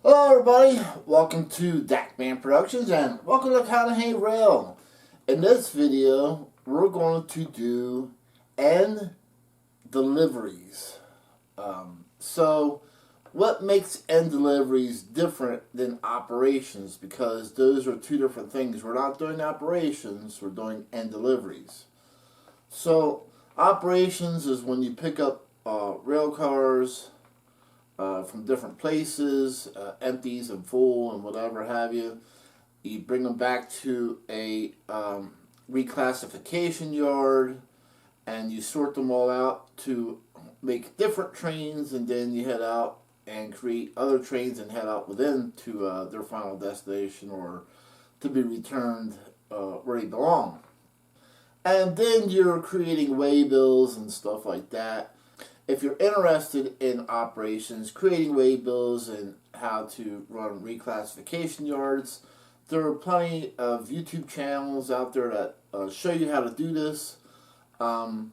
Hello everybody, welcome to Dakman Productions and welcome to Conahey Rail. In this video, we're going to do end deliveries. So what makes end deliveries different than operations? Because those are two different things. We're not doing operations, we're doing end deliveries. So operations is when you pick up rail cars from different places, empties and full and whatever have you. You bring them back to a reclassification yard and you sort them all out to make different trains, and then you head out and create other trains and head out within to their final destination or to be returned where they belong. And then you're creating waybills and stuff like that. If you're interested in operations, creating waybills and how to run reclassification yards, there are plenty of YouTube channels out there that show you how to do this. A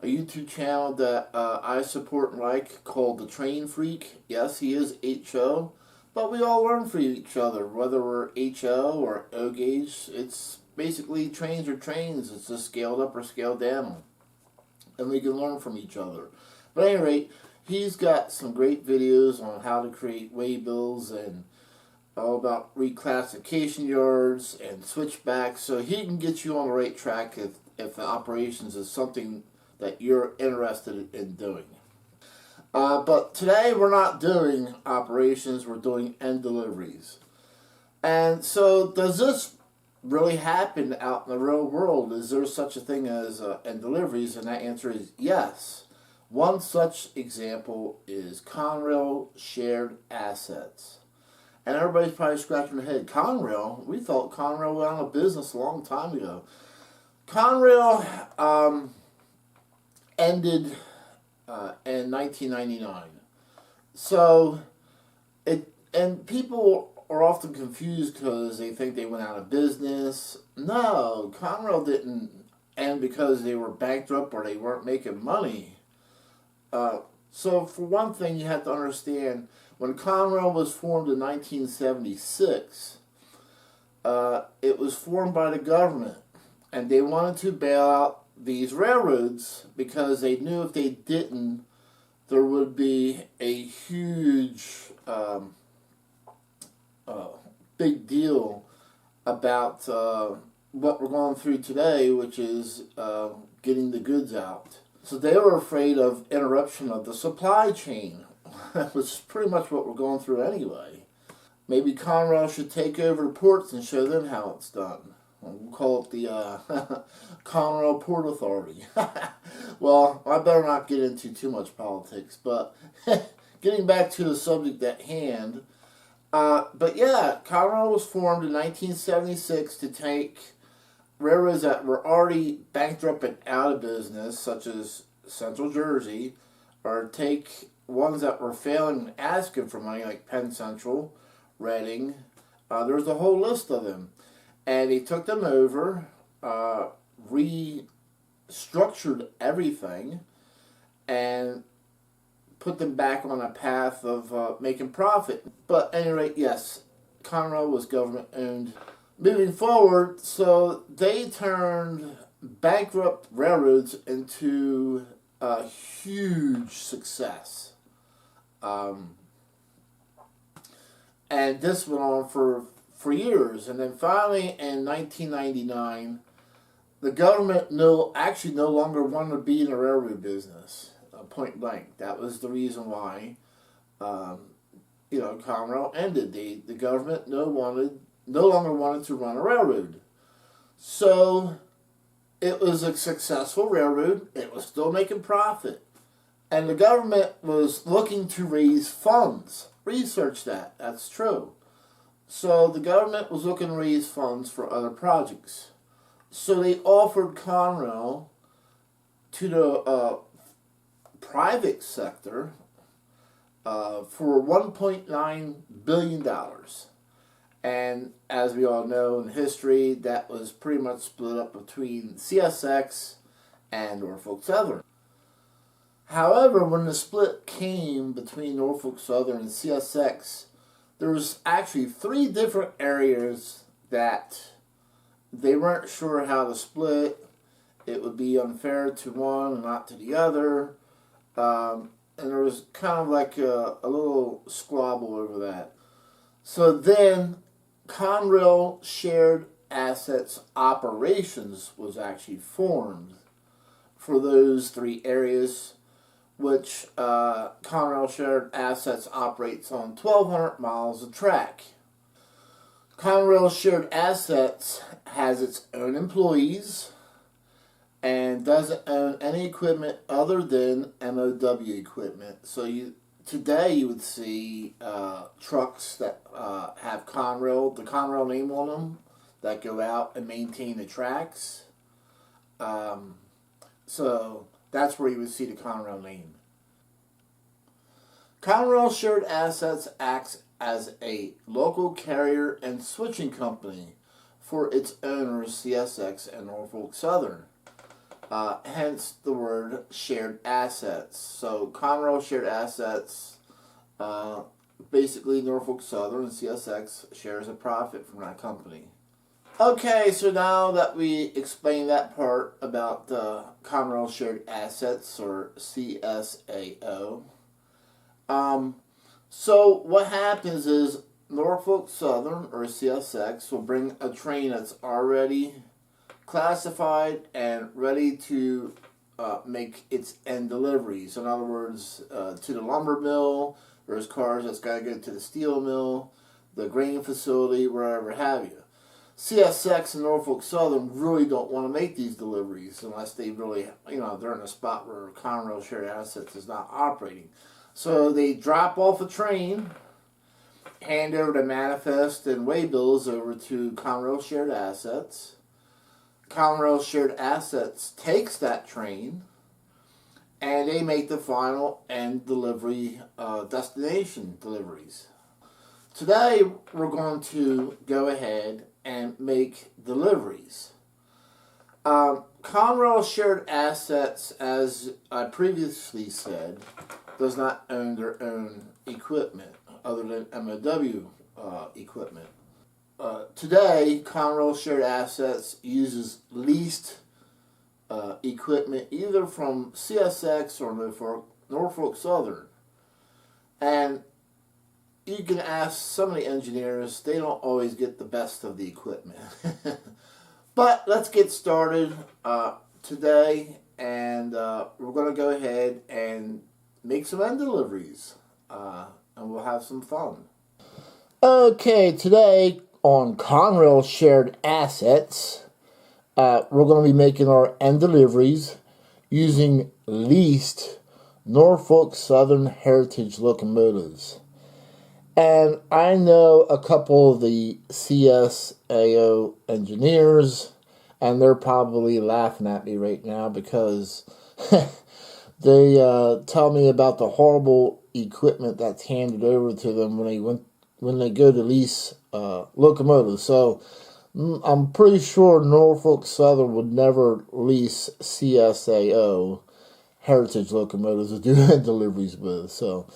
YouTube channel that I support and like called The Train Freak. Yes, he is HO, but we all learn from each other, whether we're HO or O gauge. It's basically trains are trains. It's just scaled up or scaled down, and we can learn from each other. But at any rate, he's got some great videos on how to create waybills and all about reclassification yards and switchbacks, so he can get you on the right track if the operations is something that you're interested in doing. But today we're not doing operations, we're doing end deliveries. And so does this really happen out in the real world? Is there such a thing as end deliveries? And that answer is yes. One such example is Conrail Shared Assets. And everybody's probably scratching their head. Conrail? We thought Conrail went out of business a long time ago. Conrail ended in 1999. So, and people are often confused because they think they went out of business. No, Conrail didn't end because they were bankrupt or they weren't making money. So for one thing, you have to understand, when Conrail was formed in 1976, it was formed by the government, and they wanted to bail out these railroads because they knew if they didn't, there would be a huge, big deal about what we're going through today, which is getting the goods out. So they were afraid of interruption of the supply chain, which is pretty much what we're going through anyway. Maybe Conrail should take over the ports and show them how it's done. We'll call it the Conrail Port Authority. Well, I better not get into too much politics, but getting back to the subject at hand. But yeah, Conrail was formed in 1976 to take railroads that were already bankrupt and out of business, such as Central Jersey, or take ones that were failing and asking for money, like Penn Central, Reading. There was a whole list of them. And they took them over, restructured everything, and put them back on a path of making profit. But at any rate, yes, Conrail was government owned. Moving forward, so they turned bankrupt railroads into a huge success. And this went on for years. And then finally in 1999, the government no longer wanted to be in the railroad business, point blank. That was the reason why, Conrail ended. The government no longer wanted to run a railroad. So it was a successful railroad. It was still making profit. And the government was looking to raise funds. Research that. That's true. So the government was looking to raise funds for other projects. So they offered Conrail to the private sector for $1.9 billion. And as we all know in history, that was pretty much split up between CSX and Norfolk Southern. However, when the split came between Norfolk Southern and CSX, There was actually 3 different areas that they weren't sure how to split. It would be unfair to one and not to the other. And there was kind of like a little squabble over that. So then Conrail Shared Assets Operations was actually formed for those 3 areas, which Conrail Shared Assets operates on 1,200 miles of track. Conrail Shared Assets has its own employees and doesn't own any equipment other than MOW equipment. So today you would see trucks that have Conrail, the Conrail name on them, that go out and maintain the tracks. So that's where you would see the Conrail name. Conrail Shared Assets acts as a local carrier and switching company for its owners, CSX and Norfolk Southern. Hence the word shared assets. So Conrail Shared Assets, basically Norfolk Southern and CSX shares a profit from that company. Okay, so now that we explained that part about Conrail Shared Assets, or CSAO, so what happens is Norfolk Southern, or CSX, will bring a train that's already classified and ready to make its end deliveries. In other words, to the lumber mill, there's cars that's got to go to the steel mill, the grain facility, wherever have you. CSX and Norfolk Southern really don't want to make these deliveries unless they really, they're in a spot where Conrail Shared Assets is not operating. So they drop off a train, hand over the manifest and waybills over to Conrail Shared Assets. Conrail Shared Assets takes that train, and they make the final end delivery destination deliveries. Today we're going to go ahead and make deliveries. Conrail Shared Assets, as I previously said, does not own their own equipment other than MOW equipment. Today, Conrail Shared Assets uses leased equipment either from CSX or Norfolk Southern. And you can ask some of the engineers, they don't always get the best of the equipment. But let's get started today, and we're going to go ahead and make some end deliveries, and we'll have some fun. Okay, today on Conrail Shared Assets, we're going to be making our end deliveries using leased Norfolk Southern Heritage locomotives. And I know a couple of the CSAO engineers, and they're probably laughing at me right now because they tell me about the horrible equipment that's handed over to them when they go to lease locomotives. So I'm pretty sure Norfolk Southern would never lease CSAO heritage locomotives to do deliveries with. So,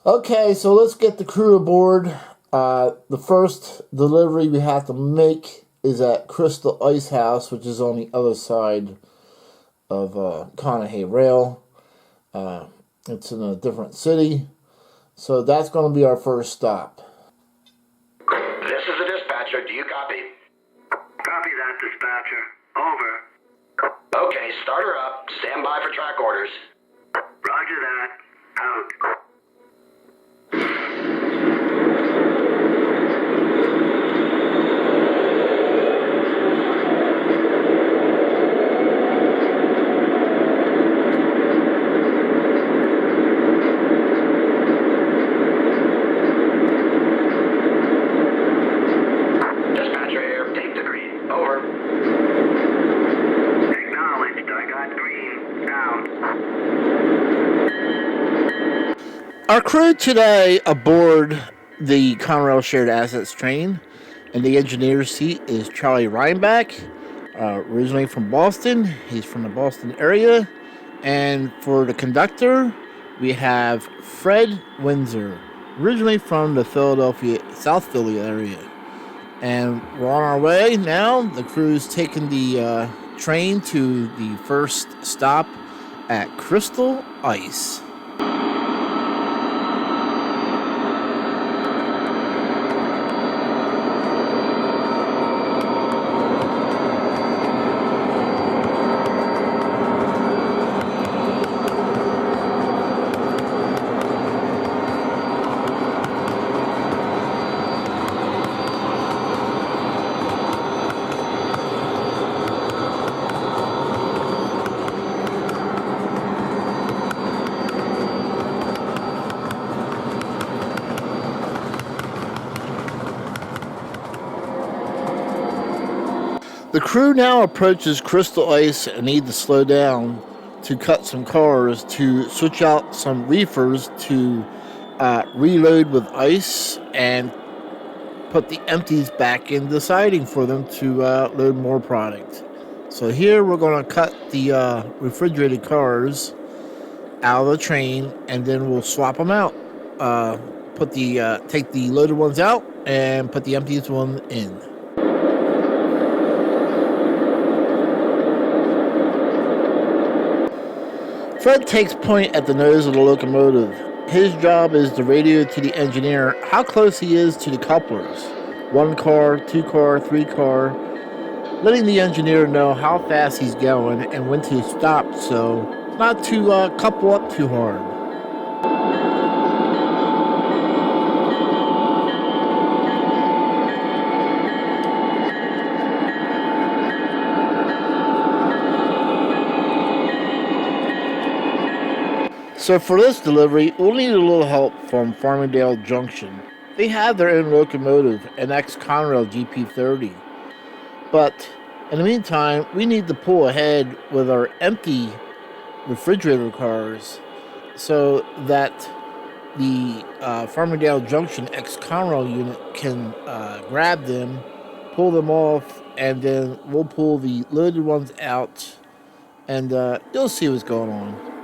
okay, so let's get the crew aboard. The first delivery we have to make is at Crystal Ice House, which is on the other side of Conahey Rail. It's in a different city. So that's going to be our first stop. This is the dispatcher. Do you copy? Copy that, dispatcher. Over. Okay, start her up. Stand by for track orders. Roger that. Out. Dispatcher here. Take the green. Over. Acknowledged. I got green. Out. Our crew today aboard the Conrail Shared Assets train in the engineer's seat is Charlie Reinbach, originally from Boston. He's from the Boston area. And for the conductor, we have Fred Windsor, originally from the Philadelphia, South Philly area. And we're on our way now. The crew's taking the train to the first stop at Crystal Ice. The crew now approaches Crystal Ice and need to slow down to cut some cars to switch out some reefers to reload with ice and put the empties back in the siding for them to load more product. So here we're going to cut the refrigerated cars out of the train, and then we'll swap them out. Take the loaded ones out and put the empties one in. Fred takes point at the nose of the locomotive. His job is to radio to the engineer how close he is to the couplers. 1 car, 2 car, 3 car, letting the engineer know how fast he's going and when to stop so not to couple up too hard. So for this delivery, we'll need a little help from Farmingdale Junction. They have their own locomotive, an ex-Conrail GP30. But in the meantime, we need to pull ahead with our empty refrigerator cars so that the Farmingdale Junction ex-Conrail unit can grab them, pull them off, and then we'll pull the loaded ones out, and you'll see what's going on.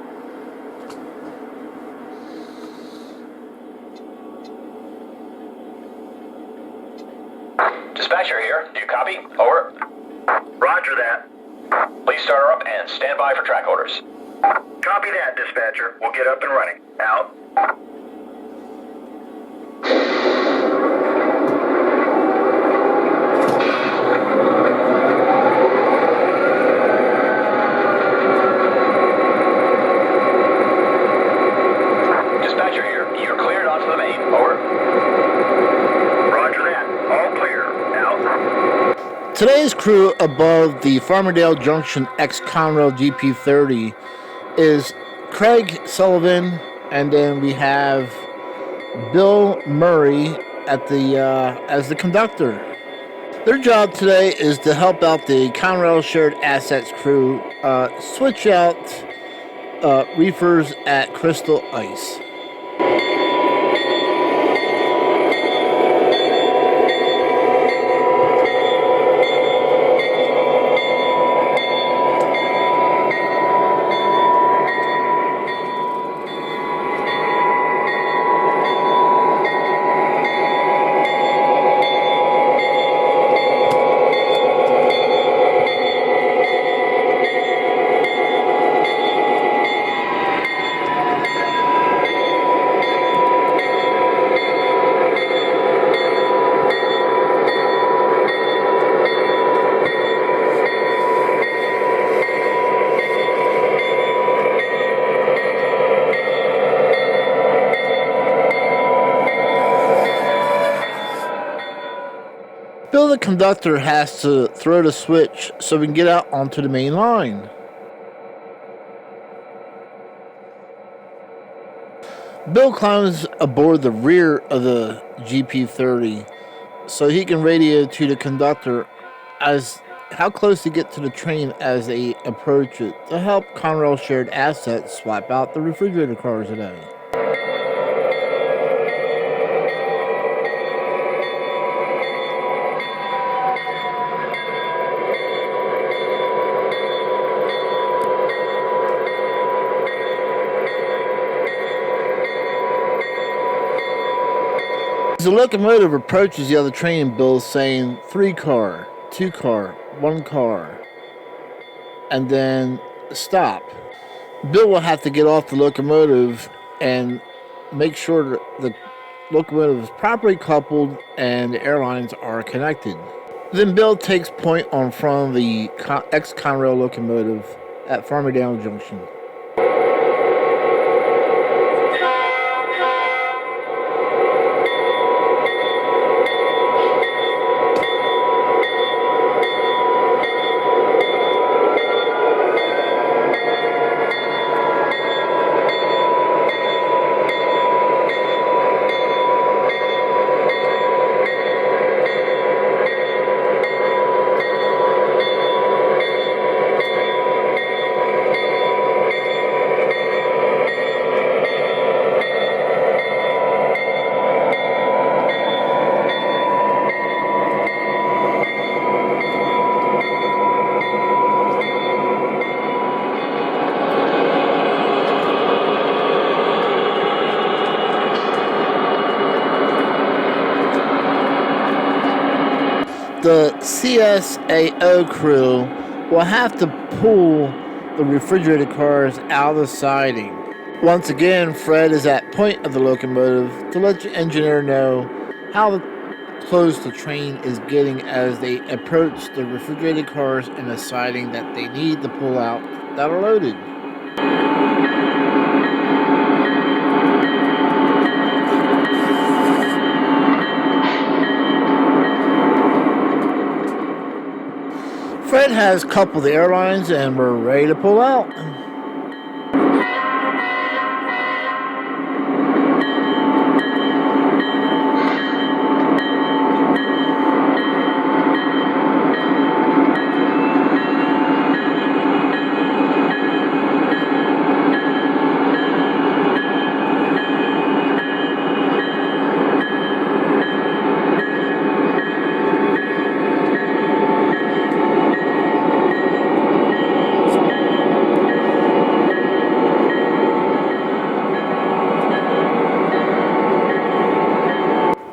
Dispatcher here. Do you copy? Over. Roger that. Please start her up and stand by for track orders. Copy that, dispatcher. We'll get up and running. Out. Dispatcher here. You're cleared onto the main. Over. Roger that. All clear. Out. Today's crew above the Farmingdale Junction ex-Conrail GP30 is Craig Sullivan, and then we have Bill Murray at the as the conductor. Their job today is to help out the Conrail Shared Assets crew switch out reefers at Crystal Ice. Bill, the conductor, has to throw the switch so we can get out onto the main line. Bill climbs aboard the rear of the GP30 so he can radio to the conductor as how close to get to the train as they approach it to help Conrail Shared Assets swap out the refrigerator cars today. The locomotive approaches the other train, Bill saying 3 car, 2 car, 1 car, and then stop. Bill will have to get off the locomotive and make sure that the locomotive is properly coupled and the airlines are connected. Then Bill takes point on front of the ex-Conrail locomotive at Farmingdale Junction. The CSAO crew will have to pull the refrigerated cars out of the siding. Once again, Fred is at point of the locomotive to let the engineer know how close the train is getting as they approach the refrigerated cars in the siding that they need to pull out that are loaded. Fred has coupled the airlines and we're ready to pull out.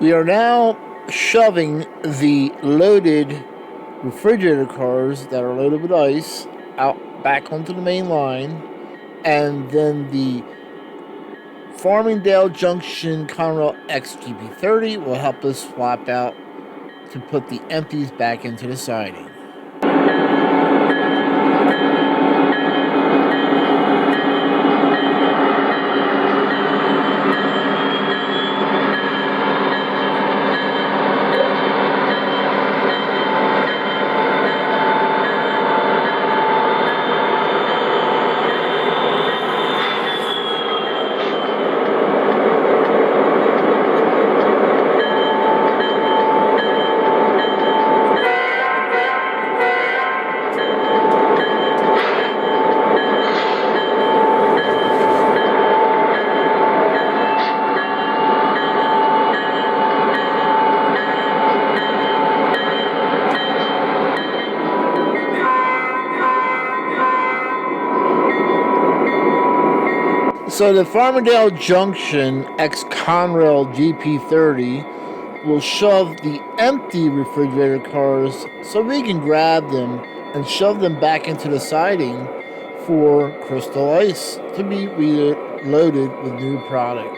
We are now shoving the loaded refrigerator cars that are loaded with ice out back onto the main line, and then the Farmingdale Junction Conrail XGP30 will help us swap out to put the empties back into the siding. So the Farmingdale Junction ex-Conrail GP30 will shove the empty refrigerator cars so we can grab them and shove them back into the siding for Crystal Ice to be reloaded with new product.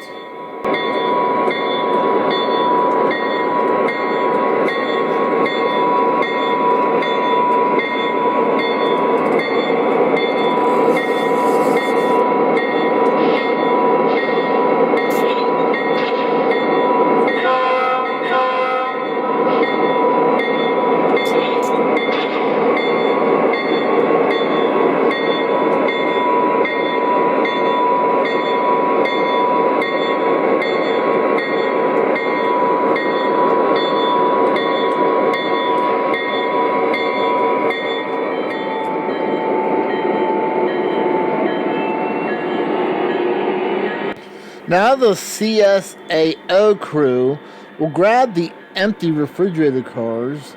Now the CSAO crew will grab the empty refrigerator cars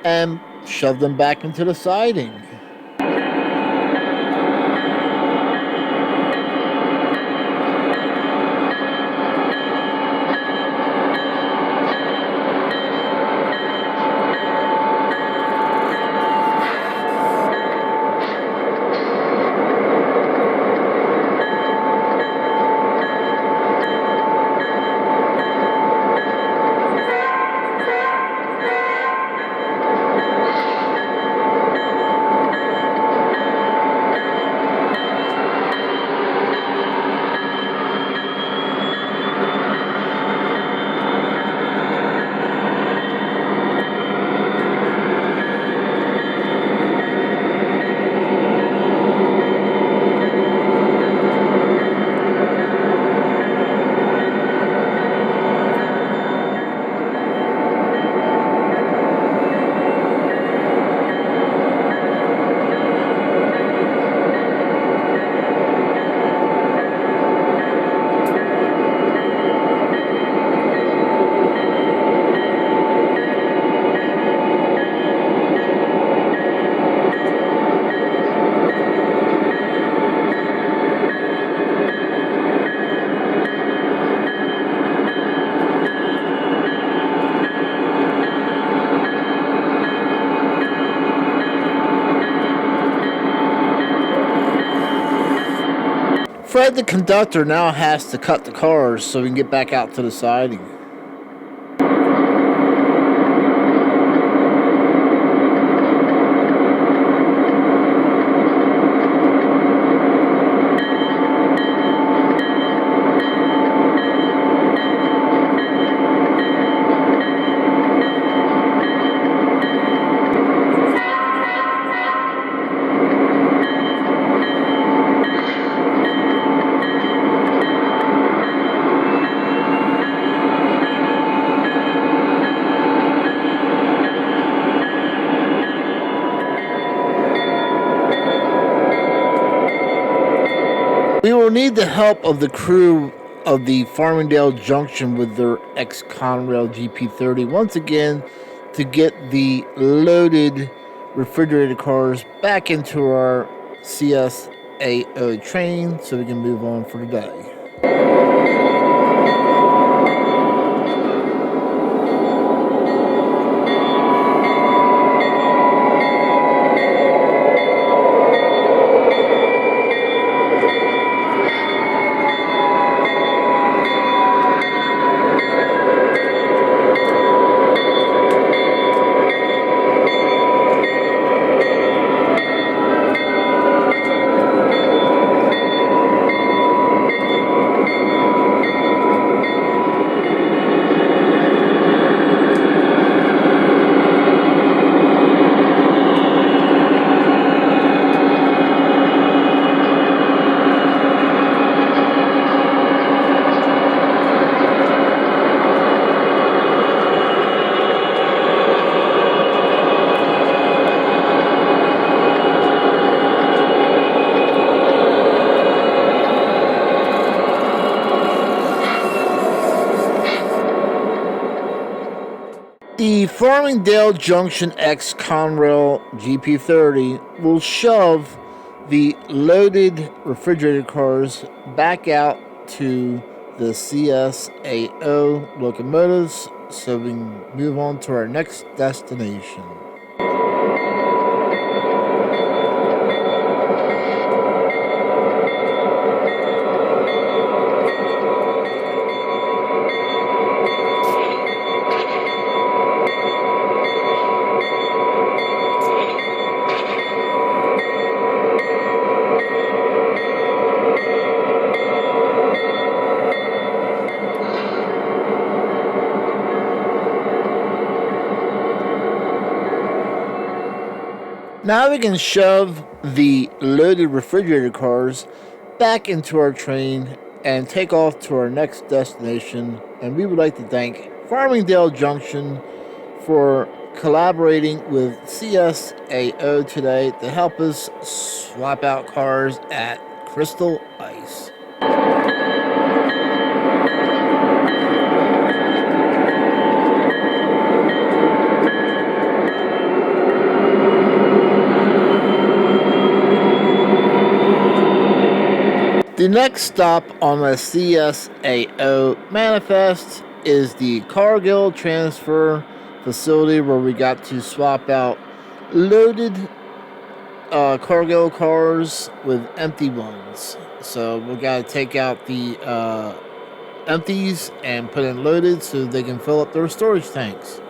and shove them back into the siding. afraid the conductor now has to cut the cars so we can get back out to the siding. We will need the help of the crew of the Farmingdale Junction with their ex-Conrail GP30 once again to get the loaded refrigerated cars back into our CSAO train so we can move on for the day. The Farmingdale Junction X Conrail GP30 will shove the loaded refrigerated cars back out to the CSAO locomotives so we can move on to our next destination. Now we can shove the loaded refrigerated cars back into our train and take off to our next destination. And we would like to thank Farmingdale Junction for collaborating with CSAO today to help us swap out cars at Crystal Ice. The next stop on the CSAO manifest is the Cargill transfer facility where we got to swap out loaded Cargill cars with empty ones. So we got to take out the empties and put in loaded so they can fill up their storage tanks.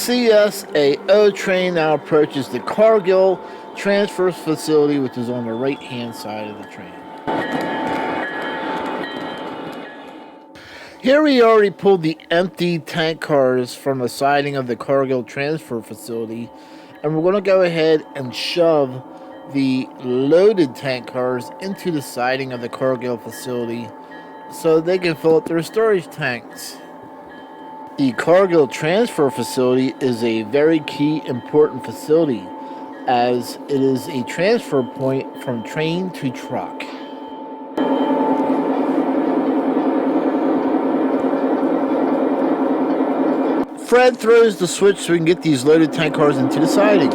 CSAO train now approaches the Cargill transfer facility, which is on the right-hand side of the train. Here we already pulled the empty tank cars from the siding of the Cargill transfer facility, and we're going to go ahead and shove the loaded tank cars into the siding of the Cargill facility so they can fill up their storage tanks. The Cargill transfer facility is a very key important facility as it is a transfer point from train to truck. Fred throws the switch so we can get these loaded tank cars into the siding.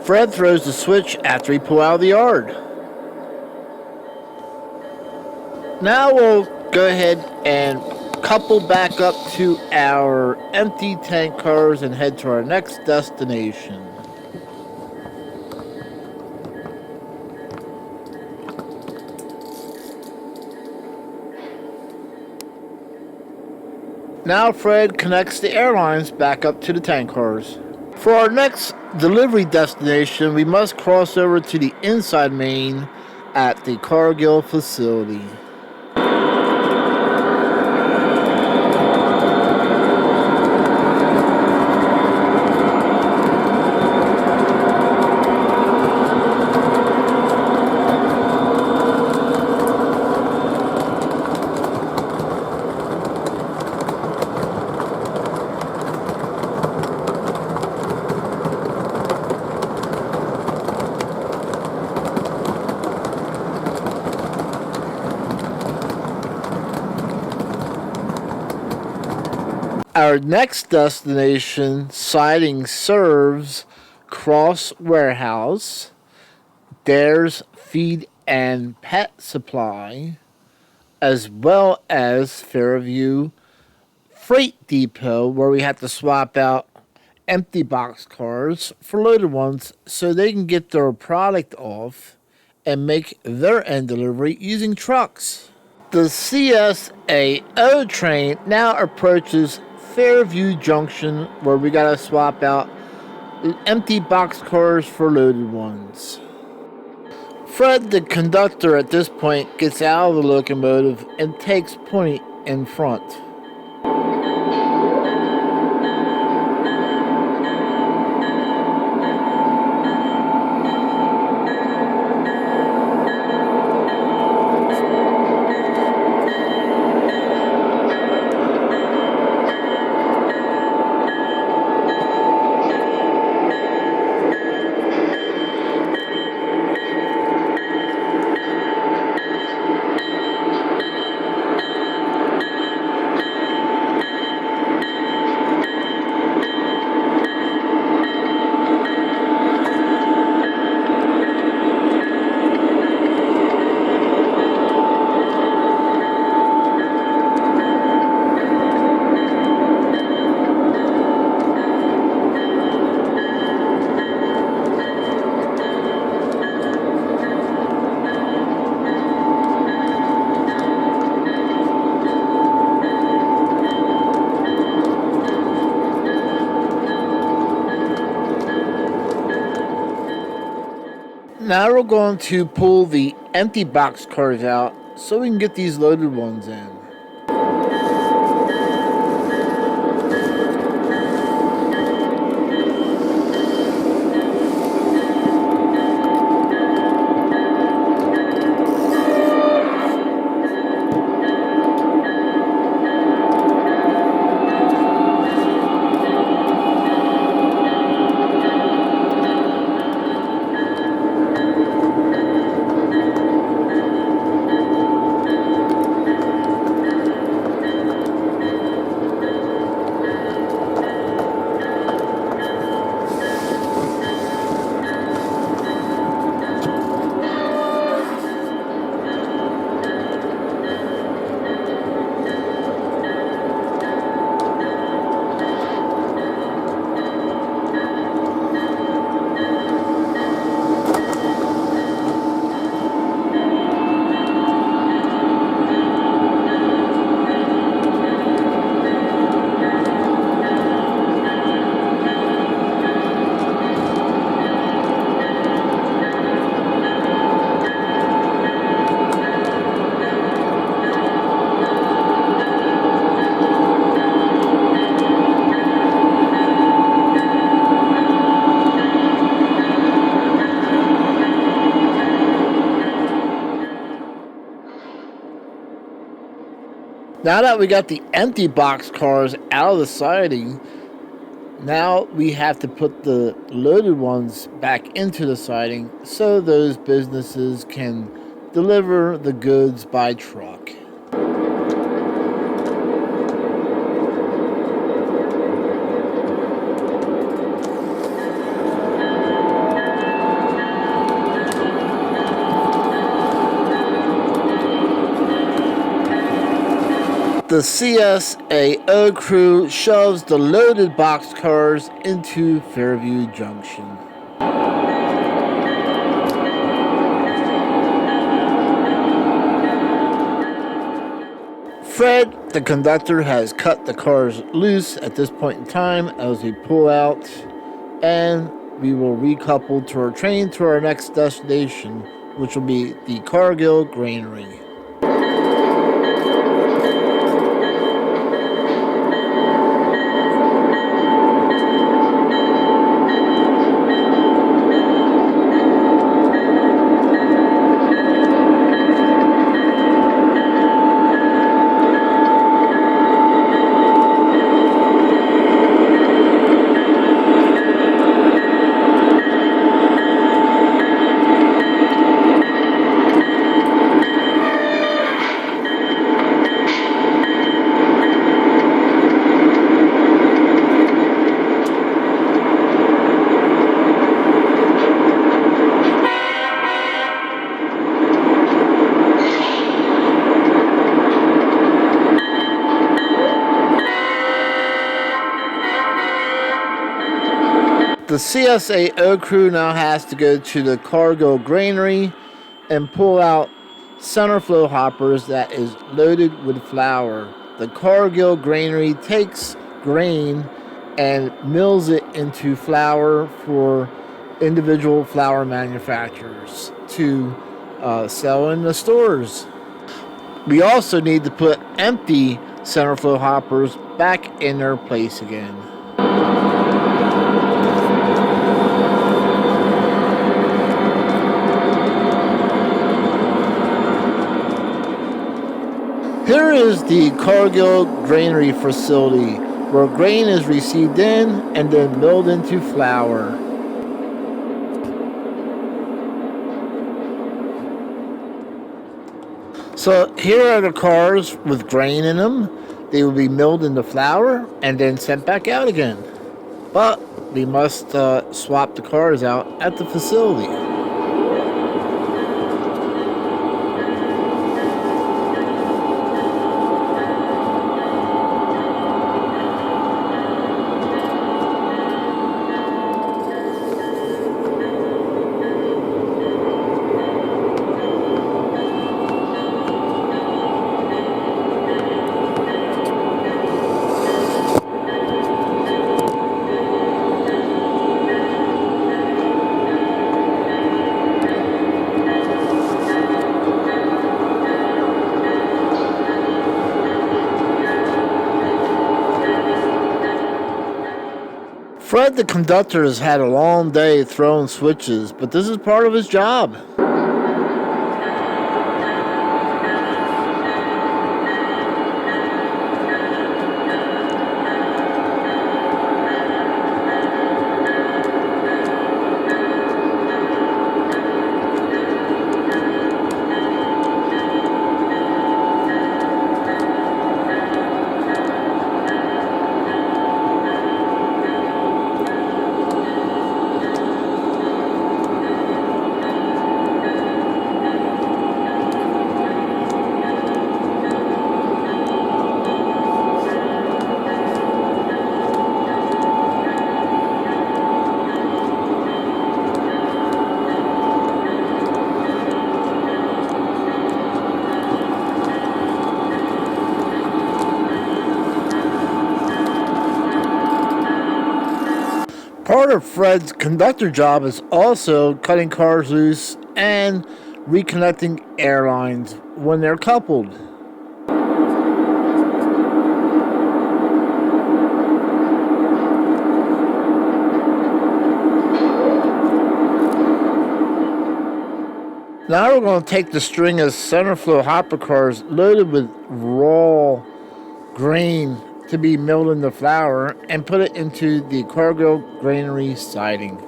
Fred throws the switch after we pull out of the yard. Now we'll go ahead and couple back up to our empty tank cars and head to our next destination. Now Fred connects the airlines back up to the tank cars. For our next delivery destination, we must cross over to the inside main at the Cargill facility. Our next destination siding serves Cross Warehouse, Dare's Feed and Pet Supply, as well as Fairview Freight Depot, where we have to swap out empty box cars for loaded ones so they can get their product off and make their end delivery using trucks. The CSAO train now approaches Fairview Junction, where we gotta swap out empty box cars for loaded ones. Fred, the conductor, at this point gets out of the locomotive and takes point in front. Now we're going to pull the empty box cars out so we can get these loaded ones in. Now that we got the empty box cars out of the siding, now we have to put the loaded ones back into the siding so those businesses can deliver the goods by truck. The CSAO crew shoves the loaded boxcars into Fairview Junction. Fred, the conductor, has cut the cars loose at this point in time as we pull out, and we will recouple to our train to our next destination, which will be the Cargill granary. The CSAO crew now has to go to the Cargill granary and pull out center flow hoppers that is loaded with flour. The Cargill granary takes grain and mills it into flour for individual flour manufacturers to sell in the stores. We also need to put empty center flow hoppers back in their place again. Here is the Cargill granary facility, where grain is received in and then milled into flour. So here are the cars with grain in them. They will be milled into flour and then sent back out again. But we must swap the cars out at the facility. Fred, the conductor, has had a long day throwing switches, but this is part of his job. Part of Fred's conductor job is also cutting cars loose and reconnecting airlines when they're coupled. Now we're going to take the string of center flow hopper cars loaded with raw grain to be milled into flour and put it into the Cargill granary siding.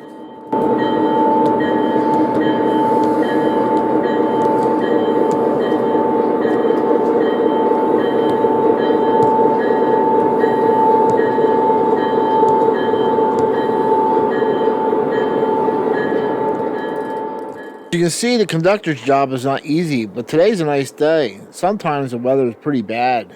You can see the conductor's job is not easy, but today's a nice day. Sometimes the weather is pretty bad.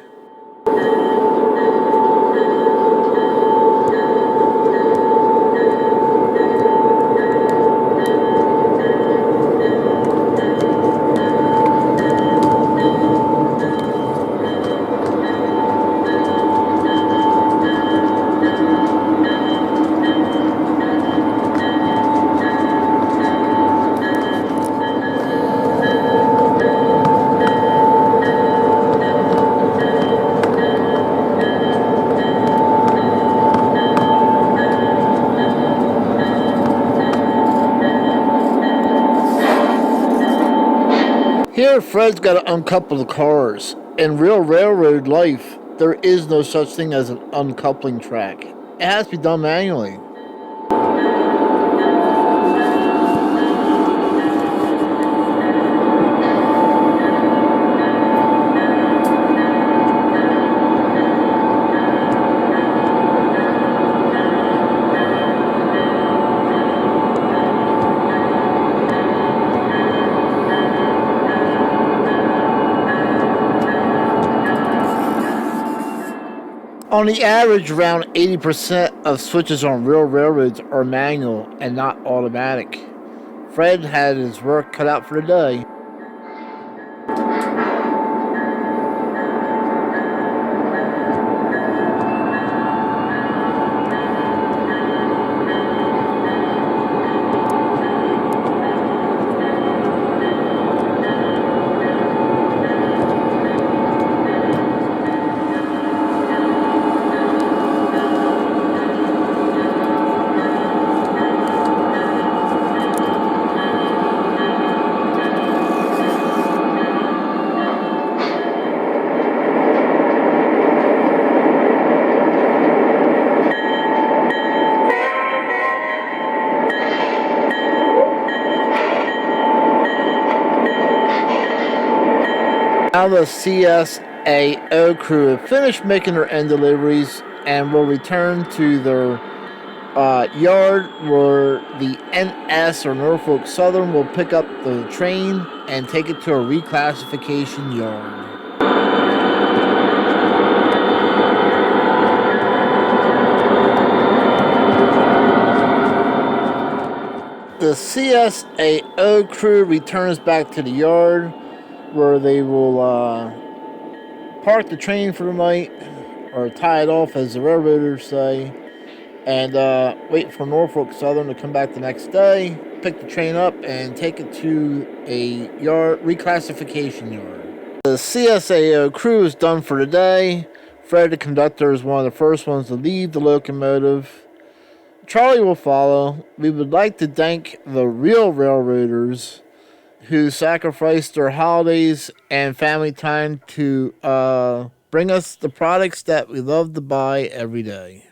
Here, Fred's got to uncouple the cars. In real railroad life, there is no such thing as an uncoupling track. It has to be done manually. On the average, around 80% of switches on real railroads are manual and not automatic. Fred had his work cut out for the day. Now the CSAO crew have finished making their end deliveries and will return to their yard where the NS or Norfolk Southern will pick up the train and take it to a reclassification yard. The CSAO crew returns back to the yard where they will park the train for the night, or tie it off as the railroaders say, and wait for Norfolk Southern to come back the next day, pick the train up, and take it to a yard reclassification yard. The CSAO crew is done for the day. Fred, the conductor, is one of the first ones to leave the locomotive. Charlie will follow. We would like to thank the real railroaders who sacrificed their holidays and family time to bring us the products that we love to buy every day.